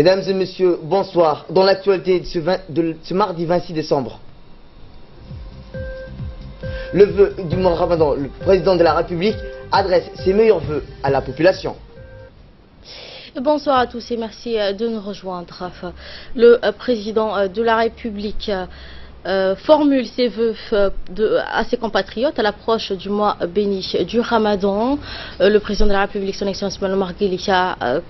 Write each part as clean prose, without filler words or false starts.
Mesdames et messieurs, bonsoir. Dans l'actualité de ce mardi 26 décembre, le vœu du mois Ramadan, le président de la République adresse ses meilleurs vœux à la population. Bonsoir à tous et merci de nous rejoindre. Le président de la République formule ses vœux à ses compatriotes à l'approche du mois béni du Ramadan. Le président de la République, son Excellence Ismaël Omar Guelleh,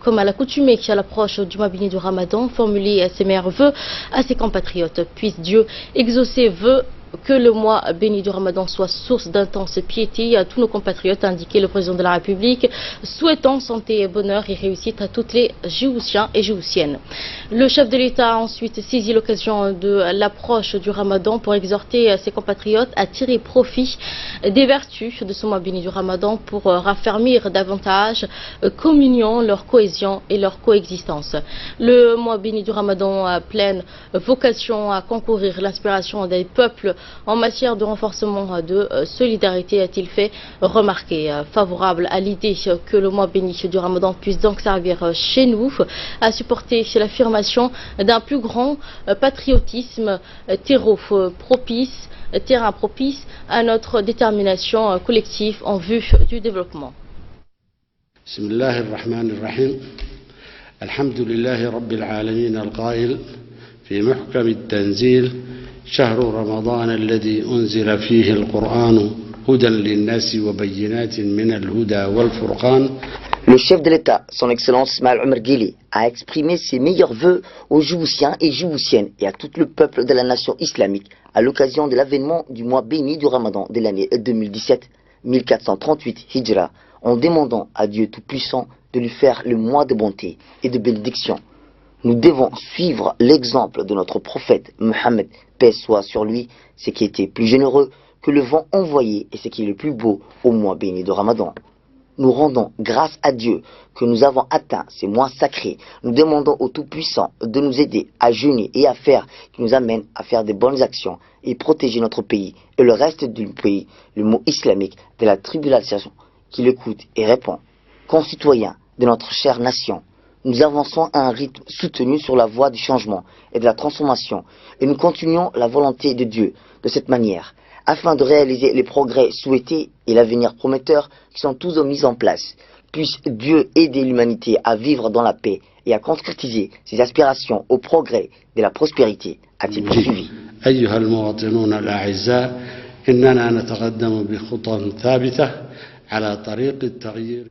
comme à l'accoutumée à l'approche du mois béni du Ramadan, formulé ses meilleurs vœux à ses compatriotes. Puisse Dieu exaucer vœux que le mois béni du Ramadan soit source d'intense piété à tous nos compatriotes, a indiqué le président de la République, souhaitant santé, bonheur et réussite à toutes les Djiboutiens et Djiboutiennes. Le chef de l'État a ensuite saisi l'occasion de l'approche du Ramadan pour exhorter ses compatriotes à tirer profit des vertus de ce mois béni du Ramadan pour raffermir davantage communion, leur cohésion et leur coexistence. Le mois béni du Ramadan a pleine vocation à concourir l'inspiration des peuples en matière de renforcement de solidarité, a-t-il fait remarquer. Favorable à l'idée que le mois béni du Ramadan puisse donc servir chez nous à supporter l'affirmation d'un plus grand patriotisme, terrain propice à notre détermination collective en vue du développement. Bismillahirrahmanirrahim. Alhamdulillahi Rabbil Alamin al-Qail fi muhkam al-tanzil. شهر رمضان الذي أنزل فيه القرآن هدى للناس وبينات من الهدى والفرقان. Le chef de l'État, son Excellence Ismaël Omar Guelleh, a exprimé ses meilleurs vœux aux Djiboutiens et Djiboutiennes et à tout le peuple de la nation islamique à l'occasion de l'avènement du mois béni du Ramadan de l'année 2017, 1438 Hijra, en demandant à Dieu Tout-Puissant de lui faire le mois de bonté et de bénédiction. Nous devons suivre l'exemple de notre prophète Mohammed, paix soit sur lui, ce qui était plus généreux que le vent envoyé et ce qui est le plus beau au mois béni de Ramadan. Nous rendons grâce à Dieu que nous avons atteint ces mois sacrés. Nous demandons au Tout-Puissant de nous aider à jeûner et à faire, qui nous amène à faire des bonnes actions et protéger notre pays et le reste du pays, le mot islamique, de la tribulation qui l'écoute et répond. Concitoyens de notre chère nation, nous avançons à un rythme soutenu sur la voie du changement et de la transformation et nous continuons la volonté de Dieu de cette manière afin de réaliser les progrès souhaités et l'avenir prometteur qui sont tous mis en place. Puisse Dieu aider l'humanité à vivre dans la paix et à concrétiser ses aspirations au progrès de la prospérité, a-t-il poursuivi. أيها المواطنون الأعزاء إننا نتقدم بخطى ثابتة على طريق التغيير.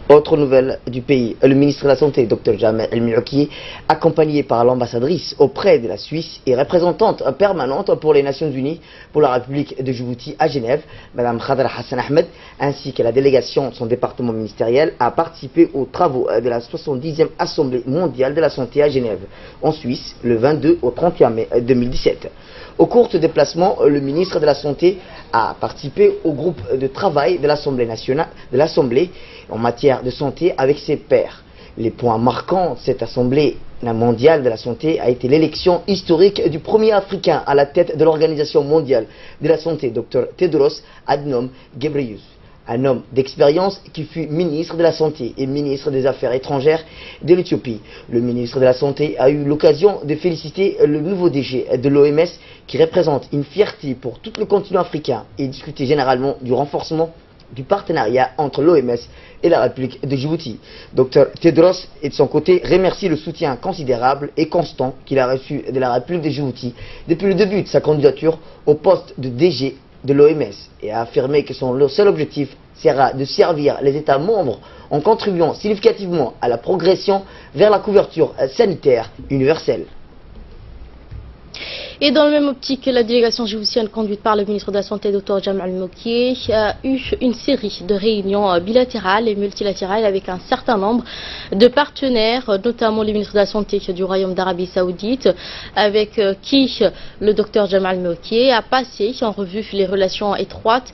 Autre nouvelle du pays, le ministre de la Santé, Dr Jamel El-Millouki, accompagné par l'ambassadrice auprès de la Suisse et représentante permanente pour les Nations Unies pour la République de Djibouti à Genève, Mme Khadra Hassan Ahmed, ainsi que la délégation de son département ministériel, a participé aux travaux de la 70e Assemblée mondiale de la santé à Genève, en Suisse, le 22 au 31 mai 2017. Au cours de ce déplacement, le ministre de la Santé a participé au groupe de travail de l'Assemblée nationale, de l'Assemblée en matière de santé avec ses pairs. Les points marquants de cette Assemblée mondiale de la santé a été l'élection historique du premier Africain à la tête de l'Organisation mondiale de la santé, Dr Tedros Adhanom Ghebreyesus. Un homme d'expérience qui fut ministre de la Santé et ministre des Affaires étrangères de l'Éthiopie. Le ministre de la Santé a eu l'occasion de féliciter le nouveau DG de l'OMS qui représente une fierté pour tout le continent africain et discuter généralement du renforcement du partenariat entre l'OMS et la République de Djibouti. Dr Tedros, et de son côté, remercie le soutien considérable et constant qu'il a reçu de la République de Djibouti depuis le début de sa candidature au poste de DG de l'OMS et a affirmé que son seul objectif sera de servir les États membres en contribuant significativement à la progression vers la couverture sanitaire universelle. Et dans le même optique, la délégation djiboutienne conduite par le ministre de la Santé, Dr Jamel El-Millouki, a eu une série de réunions bilatérales et multilatérales avec un certain nombre de partenaires, notamment le ministre de la Santé du Royaume d'Arabie Saoudite, avec qui le Dr Jamel El-Millouki a passé en revue les relations étroites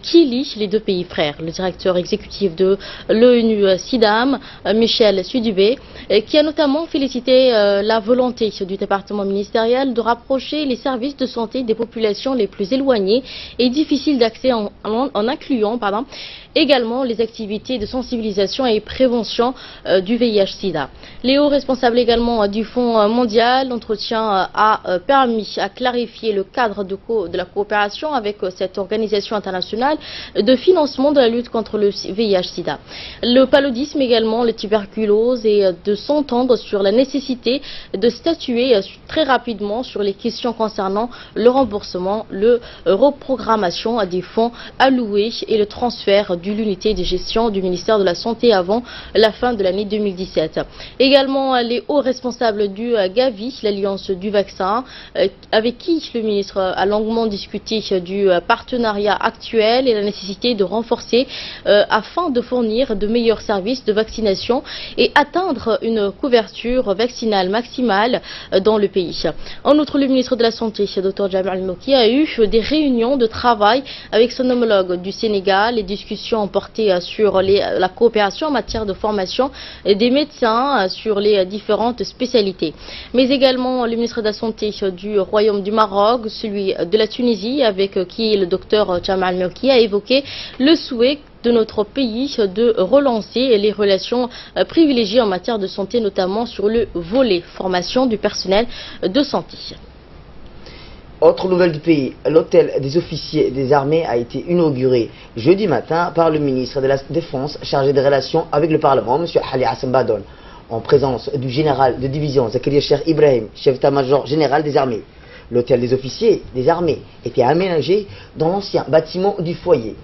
qui lient les deux pays frères. Le directeur exécutif de l'ONU SIDAM, Michel Sidibé, qui a notamment félicité la volonté du département ministériel de rapprocher rapprocher les services de santé des populations les plus éloignées et difficiles d'accès en incluant également les activités de sensibilisation et prévention du VIH-Sida. Les hauts responsables également du Fonds mondial d'entretien a permis à clarifier le cadre de la coopération avec cette organisation internationale de financement de la lutte contre le VIH-Sida. Le paludisme également, la tuberculose, et de s'entendre sur la nécessité de statuer très rapidement sur les questions concernant le remboursement, la reprogrammation des fonds alloués et le transfert de l'unité de gestion du ministère de la Santé avant la fin de l'année 2017. Également, les hauts responsables du Gavi, l'Alliance du vaccin, avec qui le ministre a longuement discuté du partenariat actuel et la nécessité de renforcer afin de fournir de meilleurs services de vaccination et atteindre une couverture vaccinale maximale dans le pays. En outre, le ministre de la Santé, Dr Jamal El-Mokki, a eu des réunions de travail avec son homologue du Sénégal. Les discussions ont porté sur la coopération en matière de formation des médecins sur les différentes spécialités. Mais également le ministre de la Santé du Royaume du Maroc, celui de la Tunisie, avec qui le docteur Jamal El-Mokki a évoqué le souhait de notre pays de relancer les relations privilégiées en matière de santé, notamment sur le volet formation du personnel de santé. Autre nouvelle du pays, l'hôtel des officiers des armées a été inauguré jeudi matin par le ministre de la Défense chargé des relations avec le Parlement, M. Ali Hassan Badon, en présence du général de division Zakaria Cheikh Ibrahim, chef d'état-major général des armées. L'hôtel des officiers des armées était aménagé dans l'ancien bâtiment du foyer,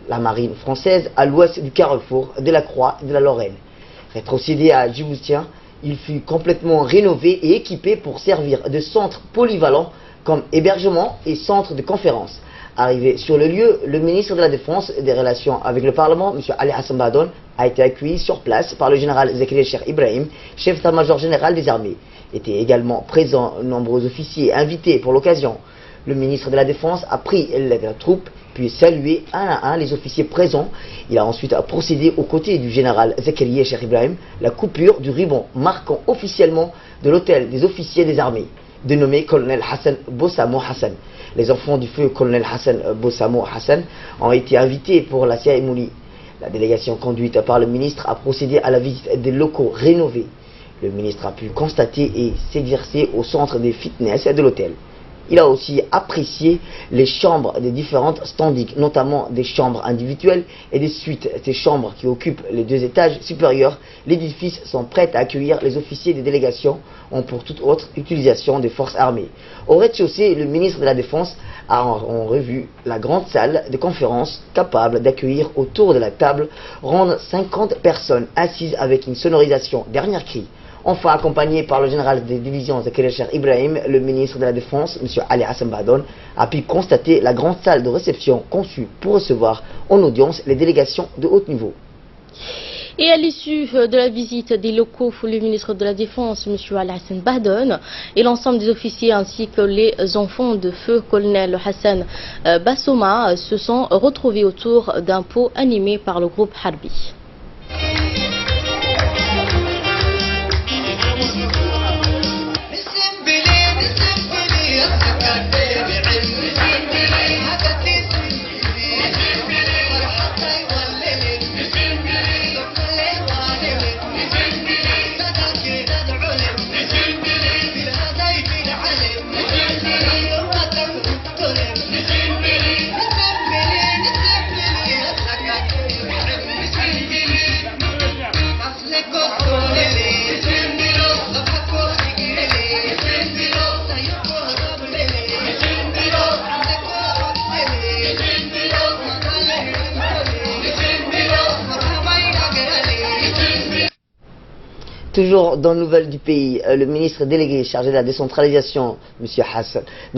la marine française, à l'ouest du carrefour de la Croix de la Lorraine. Rétrocédé à Djiboutien, il fut complètement rénové et équipé pour servir de centre polyvalent comme hébergement et centre de conférence. Arrivé sur le lieu, le ministre de la Défense et des Relations avec le Parlement, M. Ali Hassan Badon, a été accueilli sur place par le général Zakaria Cheikh Ibrahim, chef d'état-major général des armées. Étaient également présents nombreux officiers invités pour l'occasion. Le ministre de la Défense a pris la troupe, puis salué un à un les officiers présents. Il a ensuite procédé aux côtés du général Zakaria Cheikh Ibrahim la coupure du ruban marquant officiellement de l'hôtel des officiers des armées, dénommé colonel Hassan Bossamo Hassan. Les enfants du feu colonel Hassan Bossamo Hassan ont été invités pour la cérémonie. La délégation conduite par le ministre a procédé à la visite des locaux rénovés. Le ministre a pu constater et s'exercer au centre des fitness de l'hôtel. Il a aussi apprécié les chambres des différentes standings, notamment des chambres individuelles et des suites. Ces chambres qui occupent les 2 étages supérieurs, l'édifice sont prêts à accueillir les officiers des délégations pour toute autre utilisation des forces armées. Au rez-de-chaussée, le ministre de la Défense a en revue la grande salle de conférence capable d'accueillir autour de la table rendre 50 personnes assises avec une sonorisation dernier cri. Enfin, accompagné par le général des divisions Zakaria Cheikh Ibrahim, le ministre de la Défense, M. Ali Hassan Badon, a pu constater la grande salle de réception conçue pour recevoir en audience les délégations de haut niveau. Et à l'issue de la visite des locaux, le ministre de la Défense, M. Ali Hassan Badon, et l'ensemble des officiers ainsi que les enfants de feu colonel Hassan Bassoma se sont retrouvés autour d'un pot animé par le groupe Harbi. Toujours dans le nouvelle du pays, le ministre délégué chargé de la décentralisation, M.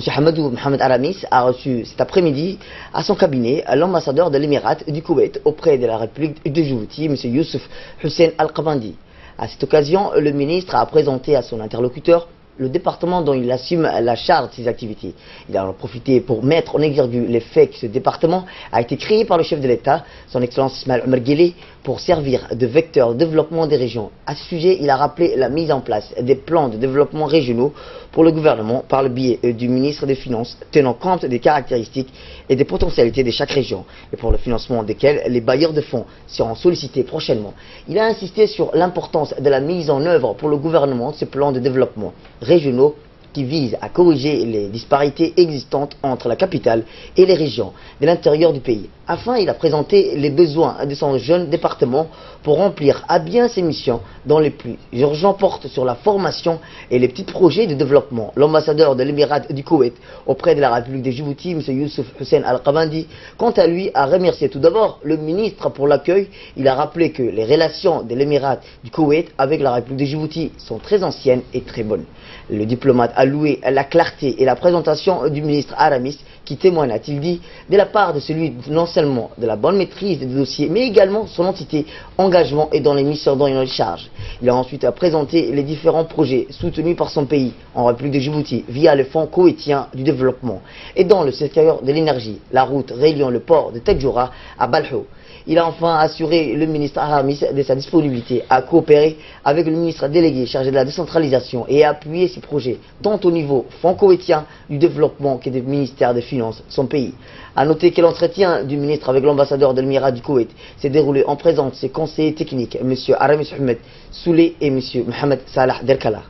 Hamadou Mohamed Aramis, a reçu cet après-midi à son cabinet l'ambassadeur de l'Émirat du Koweït auprès de la République de Djibouti, M. Youssouf Hussein Al-Qabandi. À cette occasion, le ministre a présenté à son interlocuteur le département dont il assume la charge de ses activités. Il a en profité pour mettre en exergue les faits que ce département a été créé par le chef de l'État, son Excellence Ismaël Omar Guelleh, pour servir de vecteur de développement des régions. À ce sujet, il a rappelé la mise en place des plans de développement régionaux pour le gouvernement par le biais du ministre des Finances, tenant compte des caractéristiques et des potentialités de chaque région, et pour le financement desquels les bailleurs de fonds seront sollicités prochainement. Il a insisté sur l'importance de la mise en œuvre pour le gouvernement de ces plans de développement régionaux qui visent à corriger les disparités existantes entre la capitale et les régions de l'intérieur du pays. Enfin, il a présenté les besoins de son jeune département pour remplir à bien ses missions, dont les plus urgents portent sur la formation et les petits projets de développement. L'ambassadeur de l'Émirat du Koweït auprès de la République de Djibouti, M. Youssouf Hussein Al-Qabandi, quant à lui, a remercié tout d'abord le ministre pour l'accueil. Il a rappelé que les relations de l'Émirat du Koweït avec la République de Djibouti sont très anciennes et très bonnes. Le diplomate a loué la clarté et la présentation du ministre Aramis, qui témoigne, a-t-il dit, de la part de celui non seulement de la bonne maîtrise des dossiers, mais également son entité, engagement et dans les missions dont il en charge. Il a ensuite présenté les différents projets soutenus par son pays en République de Djibouti via le Fonds koweïtien du développement et dans le secteur de l'énergie, la route reliant le port de Tadjoura à Balhou. Il a enfin assuré le ministre Aramis de sa disponibilité à coopérer avec le ministre délégué chargé de la décentralisation et à appuyer ses projets, tant au niveau fonds koweïtien du développement que du ministère des Finances de son pays. A noter que l'entretien du ministre avec l'ambassadeur de l'Émirat du Koweït s'est déroulé en présence de ses conseillers techniques, M. Aramis Ahmed Souley et M. Mohamed Salah Derkala.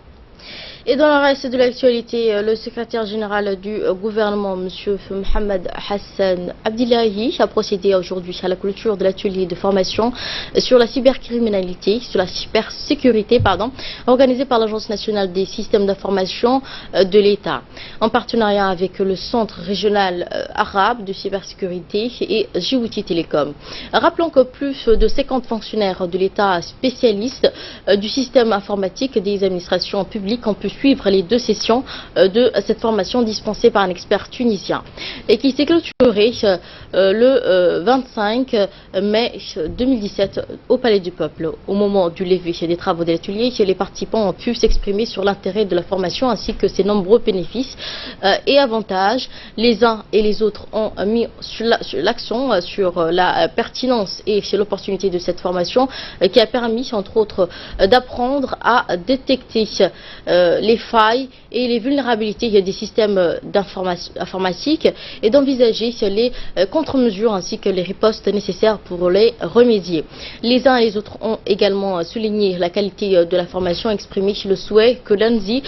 Et dans le reste de l'actualité, le secrétaire général du gouvernement, M. Mohamed Hassan Abdillahi, a procédé aujourd'hui à la clôture de l'atelier de formation sur la cybercriminalité, sur la cybersécurité, organisé par l'Agence nationale des systèmes d'information de l'État, en partenariat avec le Centre régional arabe de cybersécurité et Djibouti Télécom. Rappelons que plus de 50 fonctionnaires de l'État spécialistes du système informatique des administrations publiques ont pu suivre les 2 sessions de cette formation dispensée par un expert tunisien et qui s'est clôturée le 25 mai 2017 au Palais du Peuple. Au moment du lever des travaux de l'atelier, les participants ont pu s'exprimer sur l'intérêt de la formation ainsi que ses nombreux bénéfices et avantages. Les uns et les autres ont mis l'accent sur la pertinence et sur l'opportunité de cette formation qui a permis entre autres d'apprendre à détecter les failles et les vulnérabilités des systèmes informatiques et d'envisager les contre-mesures ainsi que les ripostes nécessaires pour les remédier. Les uns et les autres ont également souligné la qualité de la formation, exprimé le souhait que l'ANSI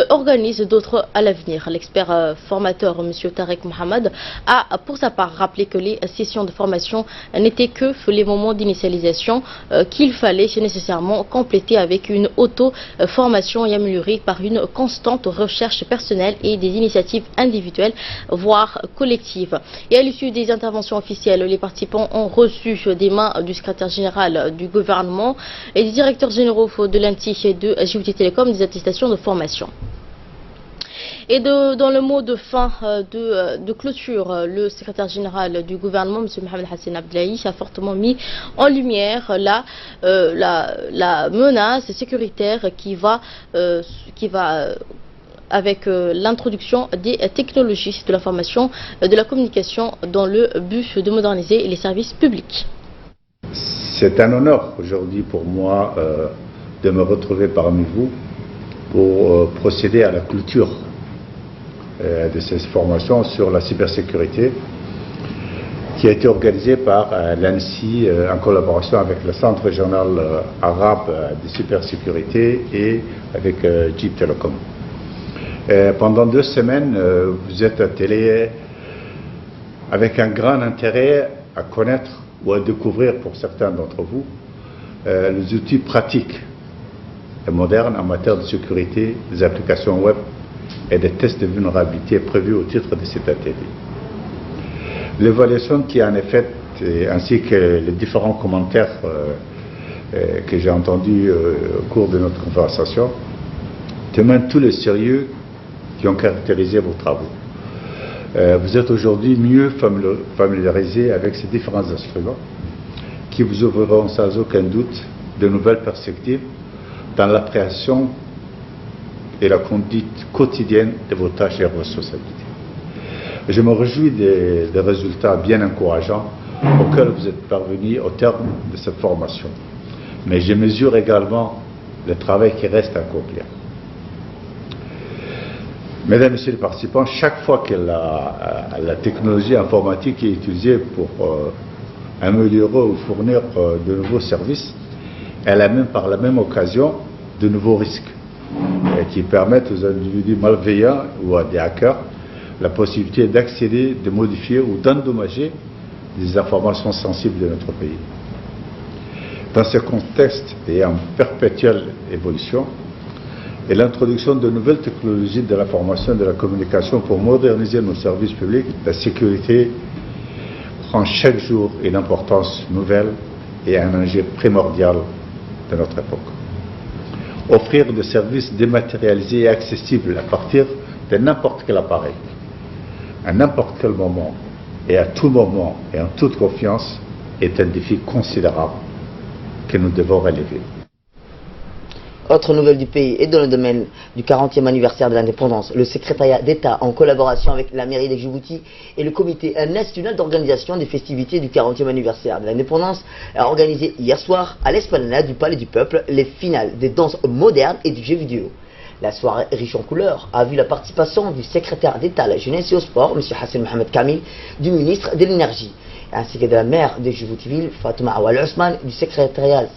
organise d'autres à l'avenir. L'expert formateur M. Tarek Mohamed a pour sa part rappelé que les sessions de formation n'étaient que les moments d'initialisation qu'il fallait nécessairement compléter avec une auto-formation et améliorer par une constante recherche personnelle et des initiatives individuelles, voire collectives. Et à l'issue des interventions officielles, les participants ont reçu des mains du secrétaire général du gouvernement et des directeurs généraux de l'ANTI et de Djibouti Télécom des attestations de formation. Et dans le mot de fin de clôture, le secrétaire général du gouvernement, M. Mohamed Hassan Abdillahi, a fortement mis en lumière la menace sécuritaire qui va avec l'introduction des technologies de l'information et de la communication dans le but de moderniser les services publics. C'est un honneur aujourd'hui pour moi de me retrouver parmi vous pour procéder à la clôture de cette formation sur la cybersécurité qui a été organisée par l'ANSI en collaboration avec le Centre régional arabe de cybersécurité et avec Djibouti Télécom. Pendant 2 semaines, vous êtes attelés avec un grand intérêt à connaître ou à découvrir pour certains d'entre vous les outils pratiques et modernes en matière de sécurité des applications web et des tests de vulnérabilité prévus au titre de cet atelier. L'évaluation qui en est faite ainsi que les différents commentaires que j'ai entendus au cours de notre conversation témoignent tout le sérieux qui ont caractérisé vos travaux. Vous êtes aujourd'hui mieux familiarisés avec ces différents instruments qui vous ouvriront sans aucun doute de nouvelles perspectives dans l'appréhension et la conduite quotidienne de vos tâches et responsabilités. Je me réjouis des résultats bien encourageants auxquels vous êtes parvenus au terme de cette formation. Mais je mesure également le travail qui reste à accomplir. Mesdames et Messieurs les participants, chaque fois que la technologie informatique est utilisée pour améliorer ou fournir de nouveaux services, elle amène par la même occasion de nouveaux risques qui permettent aux individus malveillants ou à des hackers la possibilité d'accéder, de modifier ou d'endommager des informations sensibles de notre pays. Dans ce contexte et en perpétuelle évolution, et l'introduction de nouvelles technologies de l'information et de la communication pour moderniser nos services publics, la sécurité prend chaque jour une importance nouvelle et un enjeu primordial de notre époque. Offrir des services dématérialisés et accessibles à partir de n'importe quel appareil, à n'importe quel moment et à tout moment et en toute confiance est un défi considérable que nous devons relever. Autre nouvelle du pays et dans le domaine du 40e anniversaire de l'indépendance, le secrétariat d'État, en collaboration avec la mairie de Djibouti et le comité national d'organisation des festivités du 40e anniversaire de l'indépendance, a organisé hier soir à l'esplanade du Palais du Peuple les finales des danses modernes et du jeu vidéo. La soirée riche en couleurs a vu la participation du secrétaire d'État à la jeunesse et au sport, M. Hassan Mohamed Kamil, du ministre de l'énergie, ainsi que de la maire de Djibouti-Ville, Fatouma Awal Ousmane, du secrétaire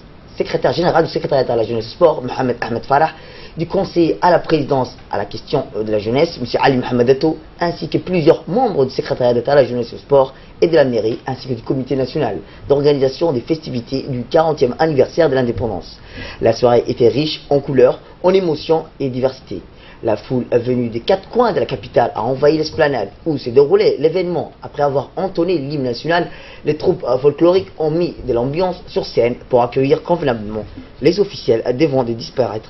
général du secrétariat à la jeunesse et au sport, Mohamed Ahmed Farah, du conseiller à la présidence à la question de la jeunesse, M. Ali Mohamed Ato, ainsi que plusieurs membres du secrétariat d'État à la jeunesse et au sport et de la mairie, ainsi que du comité national d'organisation des festivités du 40e anniversaire de l'indépendance. La soirée était riche en couleurs, en émotions et diversité. La foule venue des quatre coins de la capitale a envahi l'esplanade où s'est déroulé l'événement. Après avoir entonné l'hymne national, les troupes folkloriques ont mis de l'ambiance sur scène pour accueillir convenablement les officiels devant de disparaître,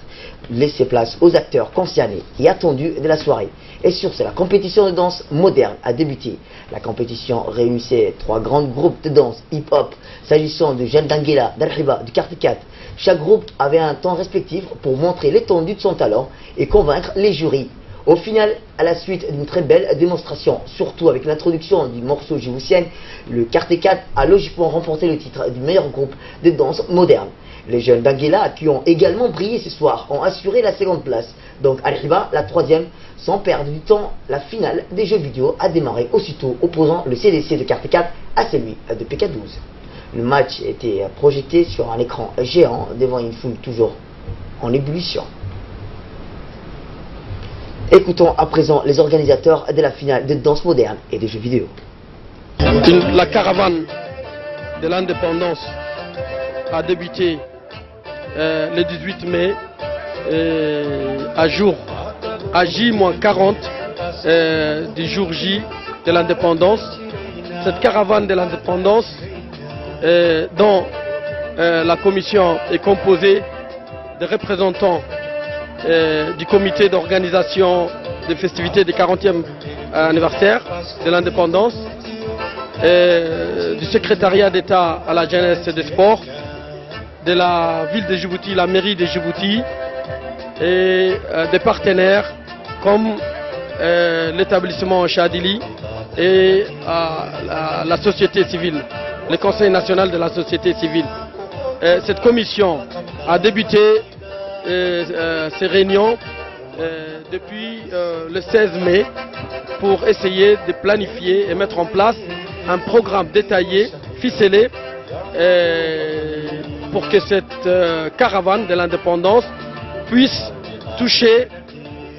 laisser place aux acteurs concernés et attendus de la soirée. Et sur ce, la compétition de danse moderne a débuté. La compétition réunissait trois grands groupes de danse hip-hop, s'agissant de Jeanne Dangela, d'Al-Hiba, du Quartier 4. Chaque groupe avait un temps respectif pour montrer l'étendue de son talent et convaincre les jurys. Au final, à la suite d'une très belle démonstration, surtout avec l'introduction du morceau djiboutien, le Quartier 4 a logiquement remporté le titre du meilleur groupe de danse moderne. Les jeunes d'Anguilla, qui ont également brillé ce soir, ont assuré la seconde place. Donc Al-Hiba, la troisième. Sans perdre du temps, la finale des jeux vidéo a démarré aussitôt, opposant le CDC de Quartier 4 à celui de PK12. Le match était projeté sur un écran géant devant une foule toujours en ébullition. Écoutons à présent les organisateurs de la finale de danse moderne et de jeux vidéo. La caravane de l'indépendance a débuté le 18 mai à J-40 du jour J de l'indépendance. Cette caravane de l'indépendance dont la commission est composée de représentants du comité d'organisation des festivités du 40e anniversaire de l'indépendance, du secrétariat d'État à la jeunesse et des sports, de la ville de Djibouti, la mairie de Djibouti et des partenaires comme l'établissement Chadili et la société civile, le Conseil national de la société civile. Cette commission a débuté ses réunions depuis le 16 mai pour essayer de planifier et mettre en place un programme détaillé, ficelé, pour que cette caravane de l'indépendance puisse toucher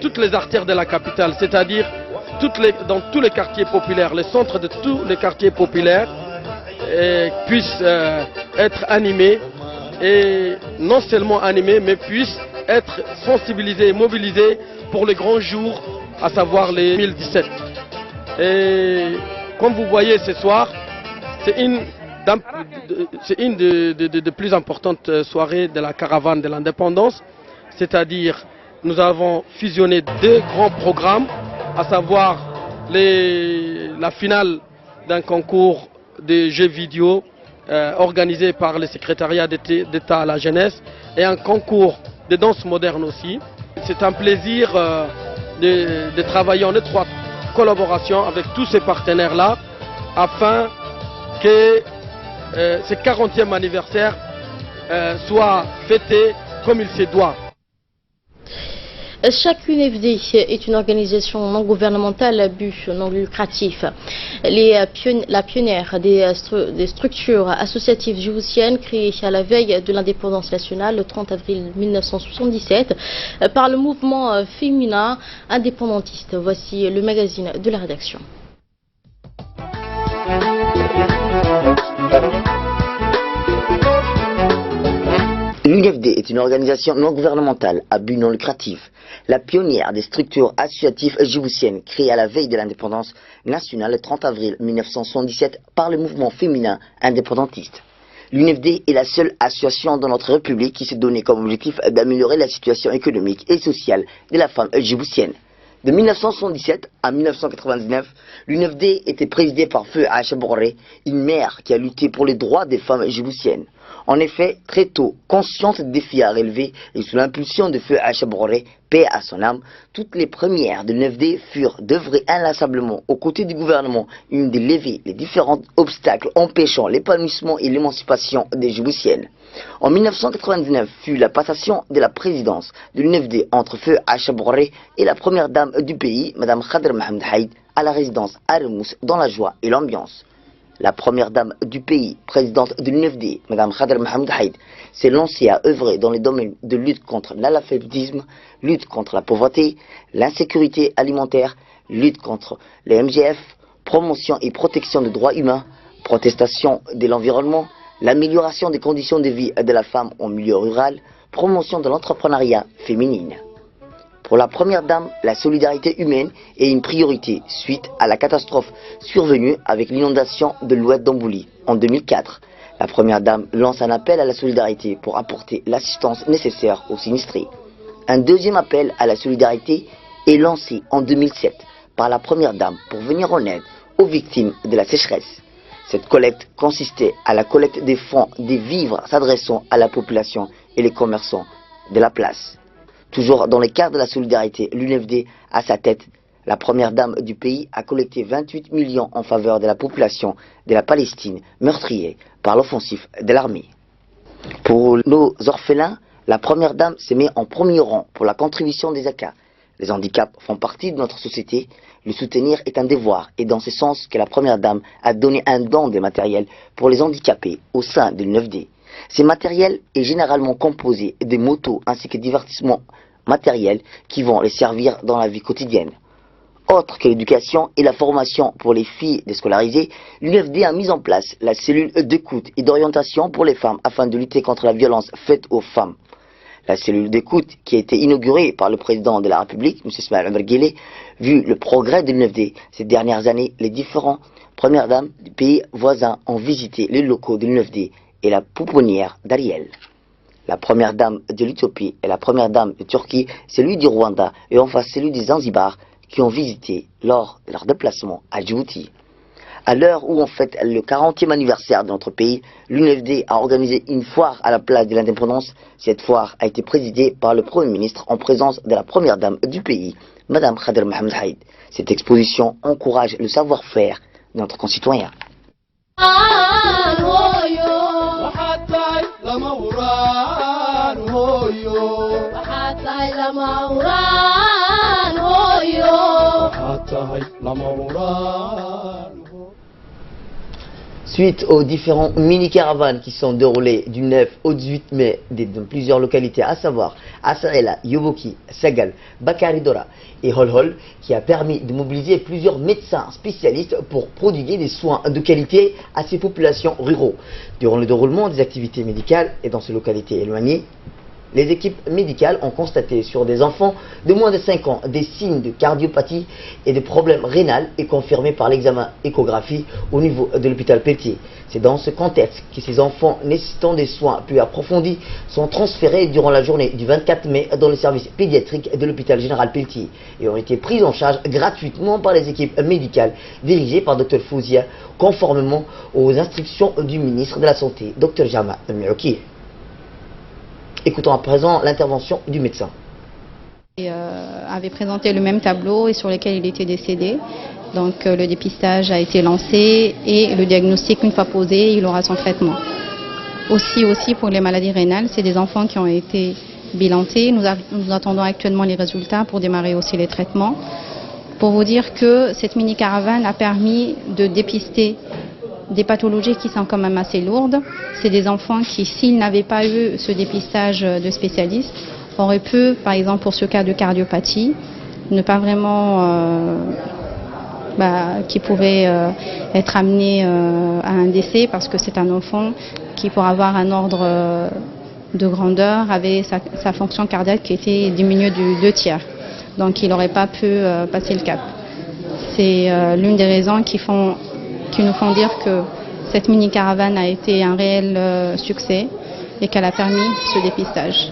toutes les artères de la capitale, c'est-à-dire dans tous les quartiers populaires, les centres de tous les quartiers populaires puissent être animés, et non seulement animés, mais puissent être sensibilisés et mobilisés pour le grand jour, à savoir les 2017. Et comme vous voyez ce soir, c'est une des plus importantes soirées de la caravane de l'indépendance, c'est-à-dire nous avons fusionné deux grands programmes, à savoir la finale d'un concours de jeux vidéo organisé par le secrétariat d'État à la jeunesse et un concours de danse moderne aussi. c'est un plaisir de travailler en étroite collaboration avec tous ces partenaires-là afin que ce 40e anniversaire soit fêté comme il se doit. Chaque UNFD est une organisation non gouvernementale à but non lucratif. La pionnière des structures associatives djiboutiennes créées à la veille de l'indépendance nationale le 30 avril 1977 par le mouvement féminin indépendantiste. Voici le magazine de la rédaction. L'UNFD est une organisation non gouvernementale à but non lucratif, la pionnière des structures associatives djiboutiennes créée à la veille de l'indépendance nationale le 30 avril 1977 par le mouvement féminin indépendantiste. L'UNFD est la seule association dans notre République qui s'est donné comme objectif d'améliorer la situation économique et sociale de la femme djiboutienne. De 1977 à 1999, l'UNFD était présidée par Feu Aïcha Bourré, une mère qui a lutté pour les droits des femmes djiboutiennes. En effet, très tôt, consciente des défis à relever et sous l'impulsion de Feu Aïcha Bourré, paix à son âme, toutes les premières de l'UNFD furent d'œuvrer inlassablement aux côtés du gouvernement, une de lever les différents obstacles empêchant l'épanouissement et l'émancipation des Djiboutiennes. En 1999 fut la passation de la présidence de l'UNFD entre Feu Aïcha Bourré et la première dame du pays, Mme Khadr Mohamed Haïd, à la résidence à Remous dans la joie et l'ambiance. La première dame du pays, présidente de l'UNFD, Mme Khadr Mohamed Haïd, s'est lancée à œuvrer dans les domaines de lutte contre l'analphabétisme, lutte contre la pauvreté, l'insécurité alimentaire, lutte contre les MGF, promotion et protection des droits humains, protestation de l'environnement, l'amélioration des conditions de vie de la femme en milieu rural, promotion de l'entrepreneuriat féminine. Pour la première dame, la solidarité humaine est une priorité suite à la catastrophe survenue avec l'inondation de l'oued d'Ambouli en 2004. La première dame lance un appel à la solidarité pour apporter l'assistance nécessaire aux sinistrés. Un deuxième appel à la solidarité est lancé en 2007 par la première dame pour venir en aide aux victimes de la sécheresse. Cette collecte consistait à la collecte des fonds des vivres s'adressant à la population et les commerçants de la place. Toujours dans le cadre de la solidarité, l'UNFD, à sa tête, la première dame du pays, a collecté 28 millions en faveur de la population de la Palestine meurtrière par l'offensive de l'armée. Pour nos orphelins, la première dame se met en premier rang pour la contribution des ACA. Les handicaps font partie de notre société, le soutenir est un devoir et dans ce sens que la première dame a donné un don de matériel pour les handicapés au sein de l'UNFD. Ces matériels est généralement composé de motos ainsi que divertissements matériels qui vont les servir dans la vie quotidienne. Autre que l'éducation et la formation pour les filles déscolarisées, l'UNFD a mis en place la cellule d'écoute et d'orientation pour les femmes afin de lutter contre la violence faite aux femmes. La cellule d'écoute qui a été inaugurée par le président de la République, M. Ismaël Omar Guelleh, vu le progrès de l'UNFD ces dernières années, les différentes premières dames du pays voisins ont visité les locaux de l'UNFD et la pouponnière d'Ariel. La première dame de l'Éthiopie et la première dame de Turquie, celui du Rwanda et enfin celui des Zanzibar qui ont visité lors de leur déplacement à Djibouti. À l'heure où on fête le 40e anniversaire de notre pays, l'UNFD a organisé une foire à la place de l'indépendance. Cette foire a été présidée par le Premier ministre en présence de la première dame du pays, Mme Khadr Mohamed Haïd. Cette exposition encourage le savoir-faire de notre concitoyen. Suite aux différents mini-caravanes qui sont déroulées du 9 au 18 mai dans plusieurs localités, à savoir Assaela, Yoboki, Sagal, Bakari Dora et Holhol, qui a permis de mobiliser plusieurs médecins spécialistes pour prodiguer des soins de qualité à ces populations ruraux. Durant le déroulement des activités médicales et dans ces localités éloignées, les équipes médicales ont constaté sur des enfants de moins de 5 ans des signes de cardiopathie et de problèmes rénals et confirmés par l'examen échographie au niveau de l'hôpital Pelletier. C'est dans ce contexte que ces enfants nécessitant des soins plus approfondis sont transférés durant la journée du 24 mai dans le service pédiatrique de l'hôpital général Pelletier et ont été pris en charge gratuitement par les équipes médicales dirigées par Dr Fouzia conformément aux instructions du ministre de la Santé, Dr Jama Miouki. Écoutons à présent l'intervention du médecin. Avait présenté le même tableau et sur lequel il était décédé. Donc le dépistage a été lancé et le diagnostic, une fois posé, il aura son traitement. Aussi pour les maladies rénales, c'est des enfants qui ont été bilantés. Nous attendons actuellement les résultats pour démarrer aussi les traitements. Pour vous dire que cette mini-caravane a permis de dépister des pathologies qui sont quand même assez lourdes. C'est des enfants qui, s'ils n'avaient pas eu ce dépistage de spécialistes, auraient pu, par exemple pour ce cas de cardiopathie, ne pas vraiment, qui pourrait être amené à un décès parce que c'est un enfant qui, pour avoir un ordre de grandeur, avait sa fonction cardiaque qui était diminuée du 2/3. Donc il n'aurait pas pu passer le cap. C'est l'une des raisons qui nous font dire que cette mini-caravane a été un réel succès et qu'elle a permis ce dépistage.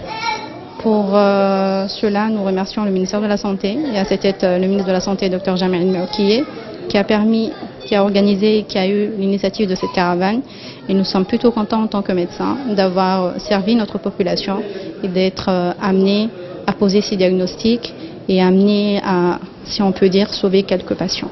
Pour cela, nous remercions le ministère de la Santé et à cette tête le ministre de la Santé, Dr Jamel El-Miokié, qui a organisé et qui a eu l'initiative de cette caravane. Et nous sommes plutôt contents en tant que médecins d'avoir servi notre population et d'être amenés à poser ces diagnostics et amenés à, si on peut dire, sauver quelques patients.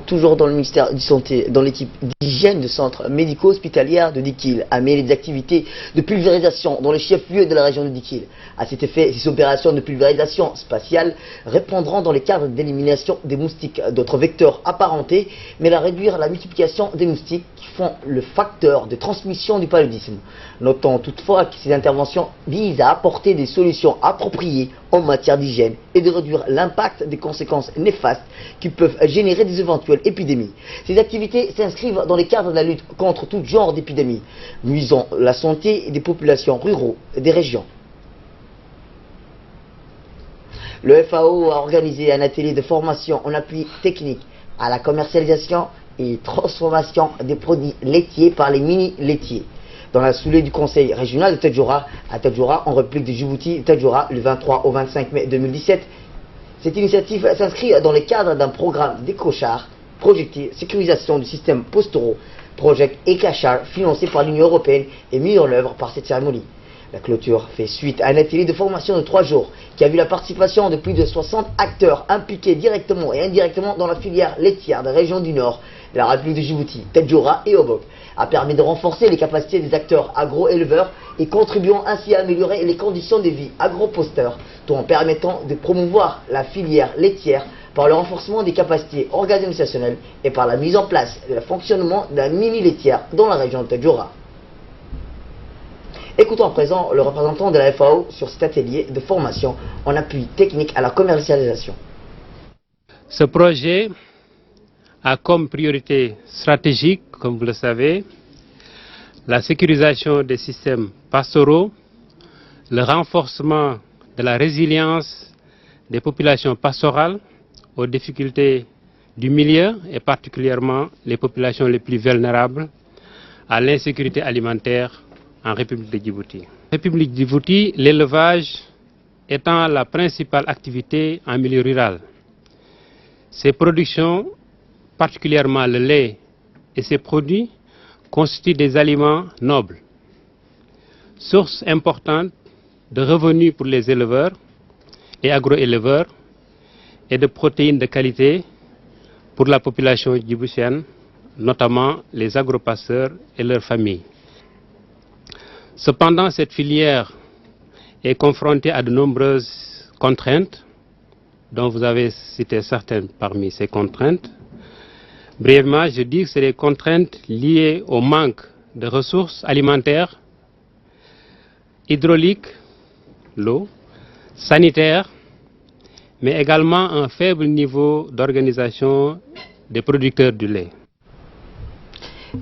Toujours dans le ministère de la Santé, dans l'équipe d'hygiène de centres médico-hospitaliers de Dikil, a mené des activités de pulvérisation dans les chefs-lieux de la région de Dikil. À cet effet, ces opérations de pulvérisation spatiale répondront dans les cadres d'élimination des moustiques, d'autres vecteurs apparentés, mais à réduire la multiplication des moustiques qui font le facteur de transmission du paludisme. Notons toutefois que ces interventions visent à apporter des solutions appropriées en matière d'hygiène et de réduire l'impact des conséquences néfastes qui peuvent générer des éventuelles épidémies. Ces activités s'inscrivent dans les cadres de la lutte contre tout genre d'épidémies, nuisant la santé des populations rurales des régions. Le FAO a organisé un atelier de formation en appui technique à la commercialisation et transformation des produits laitiers par les mini-laitiers, dans la foulée du conseil régional de Tadjoura, à Tadjoura, en République de Djibouti, Tadjoura, le 23 au 25 mai 2017. Cette initiative s'inscrit dans le cadre d'un programme décrochard, projeté sécurisation du système postoro, Project Ekachar, financé par l'Union européenne et mis en œuvre par cette cérémonie. La clôture fait suite à un atelier de formation de 3 jours qui a vu la participation de plus de 60 acteurs impliqués directement et indirectement dans la filière laitière des régions du Nord, de la République de Djibouti, Tadjoura et Obok, a permis de renforcer les capacités des acteurs agro-éleveurs et contribuant ainsi à améliorer les conditions de vie agro-posteurs, tout en permettant de promouvoir la filière laitière par le renforcement des capacités organisationnelles et par la mise en place et le fonctionnement d'un mini-laitière dans la région de Tadjoura. Écoutons à présent le représentant de la FAO sur cet atelier de formation en appui technique à la commercialisation. Ce projet a comme priorité stratégique, comme vous le savez, la sécurisation des systèmes pastoraux, le renforcement de la résilience des populations pastorales aux difficultés du milieu et particulièrement les populations les plus vulnérables à l'insécurité alimentaire en République de Djibouti. En République de Djibouti, l'élevage étant la principale activité en milieu rural. Ces productions, particulièrement le lait et ses produits, constituent des aliments nobles, source importante de revenus pour les éleveurs et agro-éleveurs et de protéines de qualité pour la population djiboutienne, notamment les agropasteurs et leurs familles. Cependant, cette filière est confrontée à de nombreuses contraintes, dont vous avez cité certaines parmi ces contraintes. Brièvement, je dis que c'est des contraintes liées au manque de ressources alimentaires, hydrauliques, l'eau, sanitaires, mais également un faible niveau d'organisation des producteurs du lait.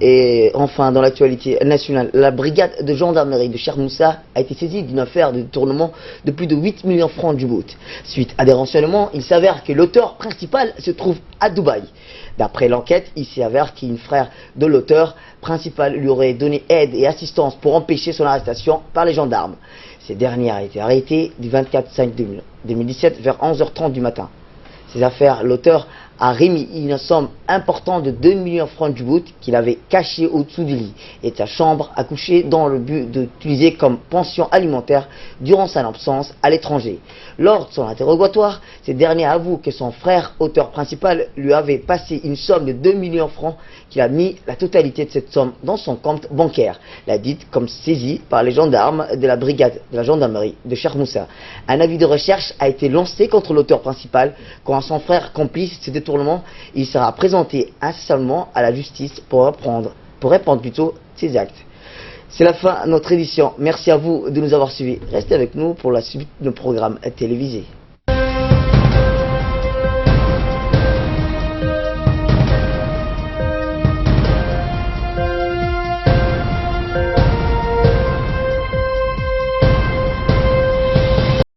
Et enfin, dans l'actualité nationale, la brigade de gendarmerie de Chermoussa a été saisie d'une affaire de détournement de plus de 8 millions de francs du Djibouti. Suite à des renseignements, il s'avère que l'auteur principal se trouve à Dubaï. D'après l'enquête, il s'avère qu'un frère de l'auteur principal lui aurait donné aide et assistance pour empêcher son arrestation par les gendarmes. Ces derniers a été arrêté du 24 5 2017 vers 11h30 du matin. ces affaires, l'auteur a remis une somme importante de 2 millions de francs du bout qu'il avait caché au-dessous du lit et de sa chambre à coucher dans le but d'utiliser comme pension alimentaire durant son absence à l'étranger. Lors de son interrogatoire, ce dernier avoue que son frère, auteur principal, lui avait passé une somme de 2 millions de francs qu'il a mis la totalité de cette somme dans son compte bancaire, la dite comme saisie par les gendarmes de la brigade de la gendarmerie de Cheikh Moussa. Un avis de recherche a été lancé contre l'auteur principal quand son frère complice de ce détournement. Il sera présenté incessamment à la justice pour répondre plutôt ses actes. C'est la fin de notre édition. Merci à vous de nous avoir suivis. Restez avec nous pour la suite de nos programmes télévisés.